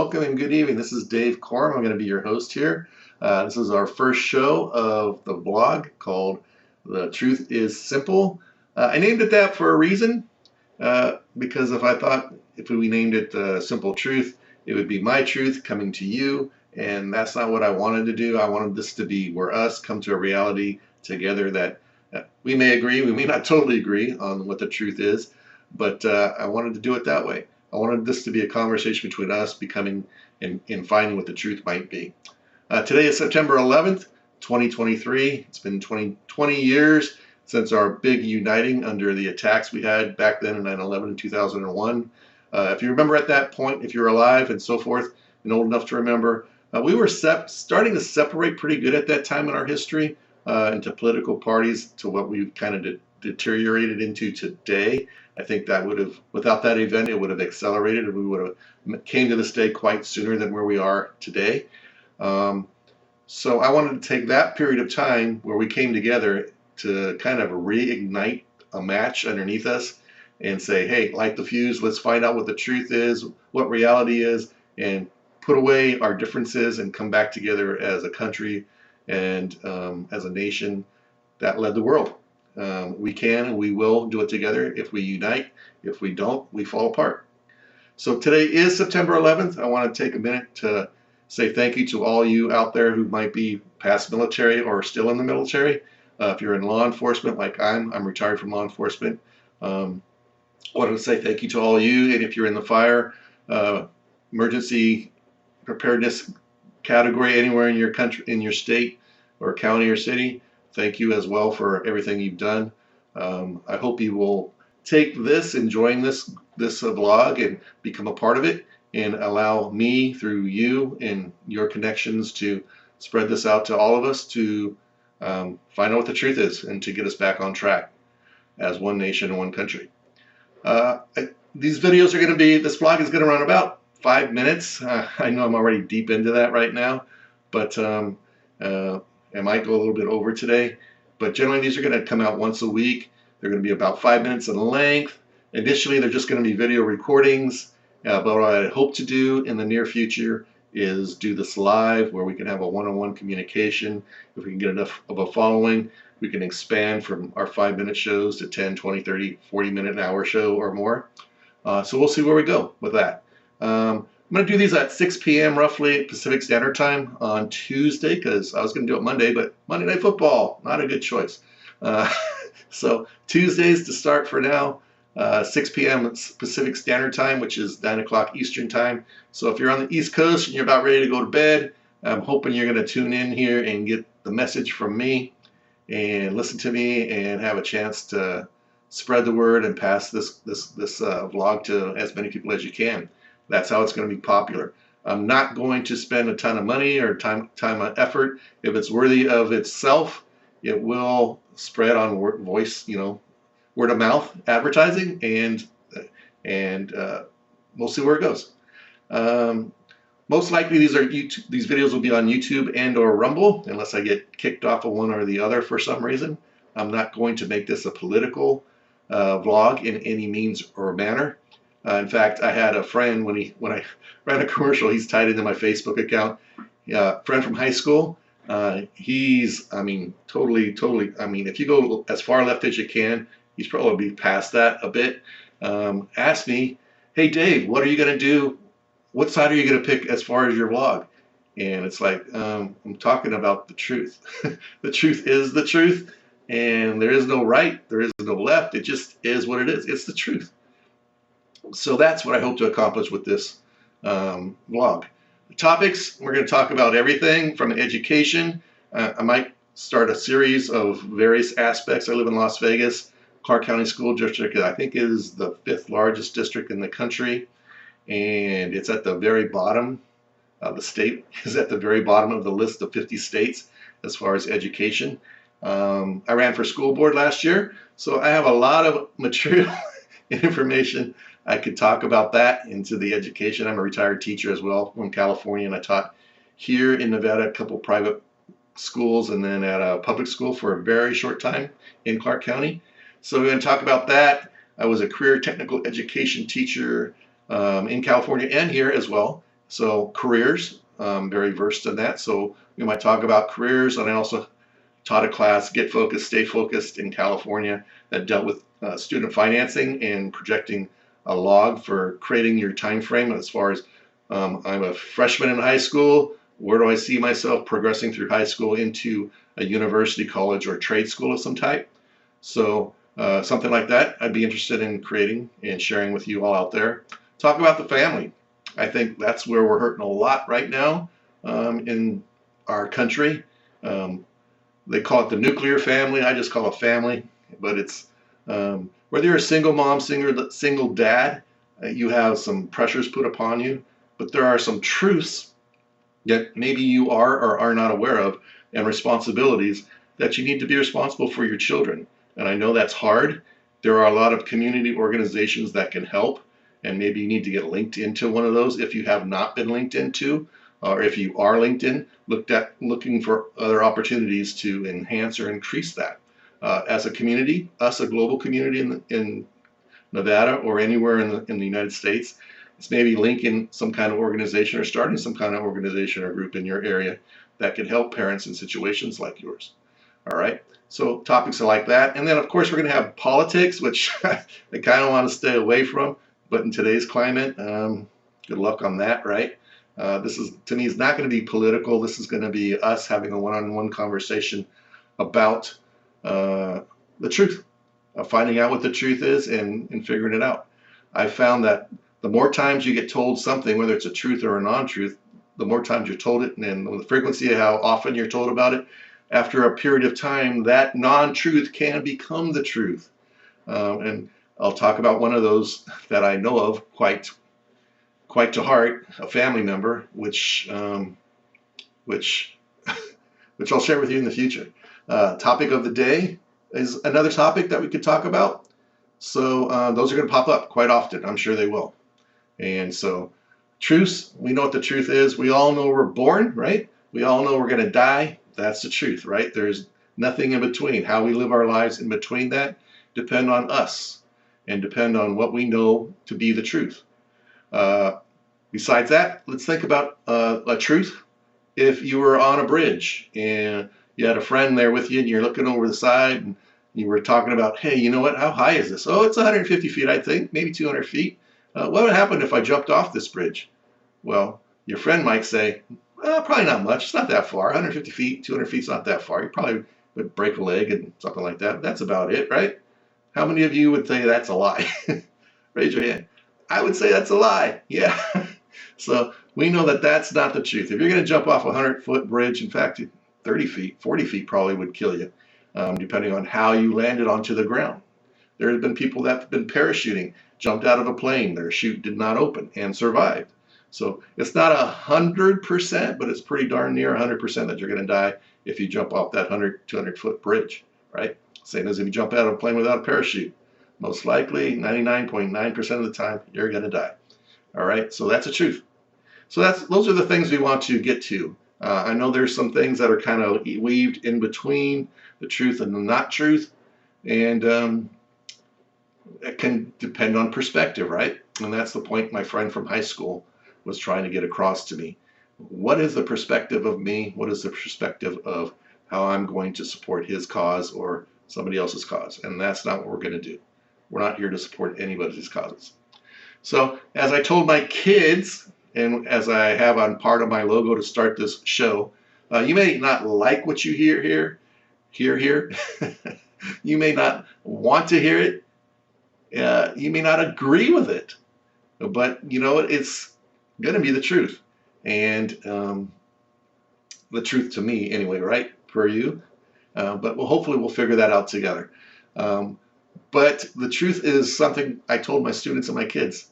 welcome and good evening. This is Dave Corm. I'm going to be your host here. This is our first show of the blog called The Truth is Simple. I named it that for a reason, because if I thought if we named it Simple Truth, it would be my truth coming to you, and that's not what I wanted to do. I wanted this to be where us come to a reality together that we may agree, we may not totally agree on what the truth is, but I wanted to do it that way. I wanted this to be a conversation between us becoming and finding what the truth might be. Today is September 11th, 2023. It's been 20 years since our big uniting under the attacks we had back then in 9/11 in 2001. If you remember at that point, if you're alive and so forth and old enough to remember, we were starting to separate pretty good at that time in our history into political parties to what we've kind of deteriorated into today. I think that would have, without that event, it would have accelerated, and we would have came to this day quite sooner than where we are today. So I wanted to take that period of time where we came together to kind of reignite a match underneath us and say, hey, light the fuse, let's find out what the truth is, what reality is, and put away our differences and come back together as a country and as a nation that led the world. We can and we will do it together if we unite. If we don't, we fall apart. So today is September 11th. I want to take a minute to say thank you to all you out there who might be past military or still in the military. If you're in law enforcement like I'm retired from law enforcement. I wanted to say thank you to all you. And if you're in the fire, emergency preparedness category anywhere in your country, in your state or county or city, thank you as well for everything you've done. I hope you will take this, enjoying this vlog, and become a part of it, and allow me through you and your connections to spread this out to all of us to find out what the truth is and to get us back on track as one nation and one country. These videos are going to be, this vlog is going to run about 5 minutes. I know I'm already deep into that right now, but I might go a little bit over today, but generally these are going to come out once a week. They're going to be about 5 minutes in length. Initially, they're just going to be video recordings, but what I hope to do in the near future is do this live where we can have a one-on-one communication. If we can get enough of a following, we can expand from our 5-minute shows to 10, 20, 30, 40-minute an hour show or more. So we'll see where we go with that. I'm going to do these at 6 p.m. roughly Pacific Standard Time on Tuesday, because I was going to do it Monday, but Monday Night Football, not a good choice. So Tuesdays to start for now, 6 p.m. Pacific Standard Time, which is 9 o'clock Eastern Time. So if you're on the East Coast and you're about ready to go to bed, I'm hoping you're going to tune in here and get the message from me and listen to me and have a chance to spread the word and pass this vlog to as many people as you can. That's how it's going to be popular. I'm not going to spend a ton of money or time and effort. If it's worthy of itself, it will spread on voice, word of mouth advertising, and we'll see where it goes. Most likely these videos will be on YouTube and or Rumble, unless I get kicked off of one or the other for some reason. I'm not going to make this a political vlog in any means or manner. In fact, I had a friend when I ran a commercial, he's tied into my Facebook account, friend from high school. He's, totally, if you go as far left as you can, he's probably past that a bit. Asked me, hey Dave, what are you going to do? What side are you going to pick as far as your vlog? And it's like, I'm talking about the truth. The truth is the truth, and there is no right, there is no left. It just is what it is. It's the truth. So that's what I hope to accomplish with this vlog. The topics, we're going to talk about everything from education. I might start a series of various aspects. I live in Las Vegas. Clark County School District, I think, is the 5th largest district in the country, and it's at the very bottom. The state is at the very bottom of the list of 50 states as far as education. I ran for school board last year, so I have a lot of material and information. I could talk about that into the education. I'm a retired teacher as well from California, and I taught here in Nevada, a couple private schools, and then at a public school for a very short time in Clark County. So we're going to talk about that. I was a career technical education teacher in California and here as well. So careers, I'm very versed in that. So we might talk about careers, and I also taught a class, Get Focused, Stay Focused in California, that dealt with student financing and projecting a log for creating your time frame as far as I'm a freshman in high school. Where do I see myself progressing through high school into a university, college, or trade school of some type? So something like that I'd be interested in creating and sharing with you all out there. Talk about the family. I think that's where we're hurting a lot right now in our country. Um, they call it the nuclear family. I just call it family, but it's whether you're a single mom, single dad, you have some pressures put upon you, but there are some truths that maybe you are or are not aware of, and responsibilities that you need to be responsible for your children. And I know that's hard. There are a lot of community organizations that can help, and maybe you need to get linked into one of those if you have not been linked into, or if you are linked in, looking for other opportunities to enhance or increase that. As a community, us a global community in Nevada or anywhere in the United States, it's maybe linking some kind of organization or starting some kind of organization or group in your area that can help parents in situations like yours. All right. So topics are like that. And then, of course, we're going to have politics, which I kind of want to stay away from. But in today's climate, good luck on that, right? This is, to me, is not going to be political. This is going to be us having a one-on-one conversation about the truth, finding out what the truth is and figuring it out. I found that the more times you get told something, whether it's a truth or a non-truth, the more times you're told it, and the frequency of how often you're told about it, after a period of time, that non-truth can become the truth. And I'll talk about one of those that I know of quite to heart, a family member, which which which I'll share with you in the future. Topic of the day is another topic that we could talk about. So those are going to pop up quite often. I'm sure they will. And so truths, we know what the truth is. We all know we're born, right? We all know we're going to die. That's the truth, right? There's nothing in between. How we live our lives in between that depend on us and depend on what we know to be the truth. Besides that, let's think about a truth. If you were on a bridge and you had a friend there with you and you're looking over the side and you were talking about, hey, you know what? How high is this? Oh, it's 150 feet, I think, maybe 200 feet. What would happen if I jumped off this bridge? Well, your friend might say, probably not much. It's not that far. 150 feet, 200 feet is not that far. You probably would break a leg and something like that. That's about it, right? How many of you would say that's a lie? Raise your hand. I would say that's a lie. Yeah. So we know that that's not the truth. If you're going to jump off a 100-foot bridge, in fact, 30 feet, 40 feet probably would kill you, depending on how you landed onto the ground. There have been people that have been parachuting, jumped out of a plane, their chute did not open, and survived. So it's not 100%, but it's pretty darn near 100% that you're going to die if you jump off that 100, 200-foot bridge, right? Same as if you jump out of a plane without a parachute. Most likely, 99.9% of the time, you're going to die. All right, so that's the truth. So those are the things we want to get to. I know there's some things that are kind of weaved in between the truth and the not truth, and it can depend on perspective, right? And that's the point my friend from high school was trying to get across to me. What is the perspective of me? What is the perspective of how I'm going to support his cause or somebody else's cause? And that's not what we're going to do. We're not here to support anybody's causes. So as I told my kids, and as I have on part of my logo to start this show, you may not like what you hear here. You may not want to hear it. You may not agree with it. But you know what? It's going to be the truth. And the truth to me anyway, right? For you. But hopefully we'll figure that out together. But the truth is something I told my students and my kids.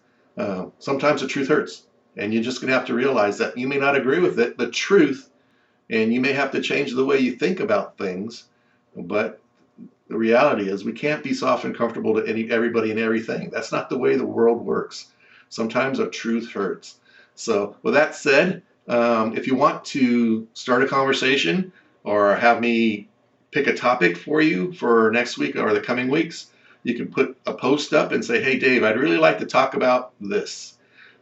Sometimes the truth hurts. And you're just going to have to realize that you may not agree with it, the truth, and you may have to change the way you think about things. But the reality is we can't be soft and comfortable to everybody and everything. That's not the way the world works. Sometimes the truth hurts. So with that said, if you want to start a conversation or have me pick a topic for you for next week or the coming weeks, you can put a post up and say, hey, Dave, I'd really like to talk about this.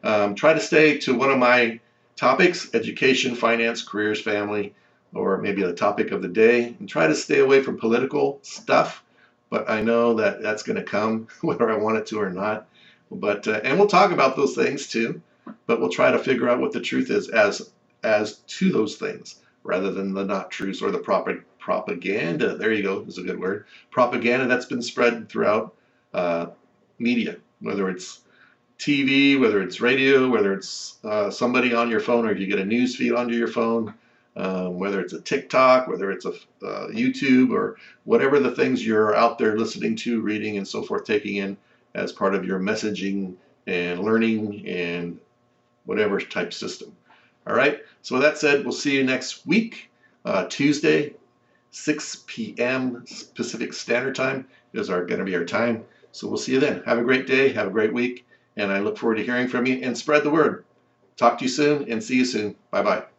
Try to stay to one of my topics: education, finance, careers, family, or maybe the topic of the day, and try to stay away from political stuff. But I know that that's going to come whether I want it to or not. But and we'll talk about those things too, but we'll try to figure out what the truth is as to those things, rather than the not truths or the propaganda. There you go, is a good word. Propaganda that's been spread throughout uh, media, whether it's TV, whether it's radio, whether it's somebody on your phone, or if you get a news feed onto your phone, whether it's a TikTok, whether it's a YouTube, or whatever the things you're out there listening to, reading, and so forth, taking in as part of your messaging and learning and whatever type system. All right. So with that said, we'll see you next week, Tuesday, 6 p.m. Pacific Standard Time is going to be our time. So we'll see you then. Have a great day. Have a great week. And I look forward to hearing from you, and spread the word. Talk to you soon and see you soon. Bye-bye.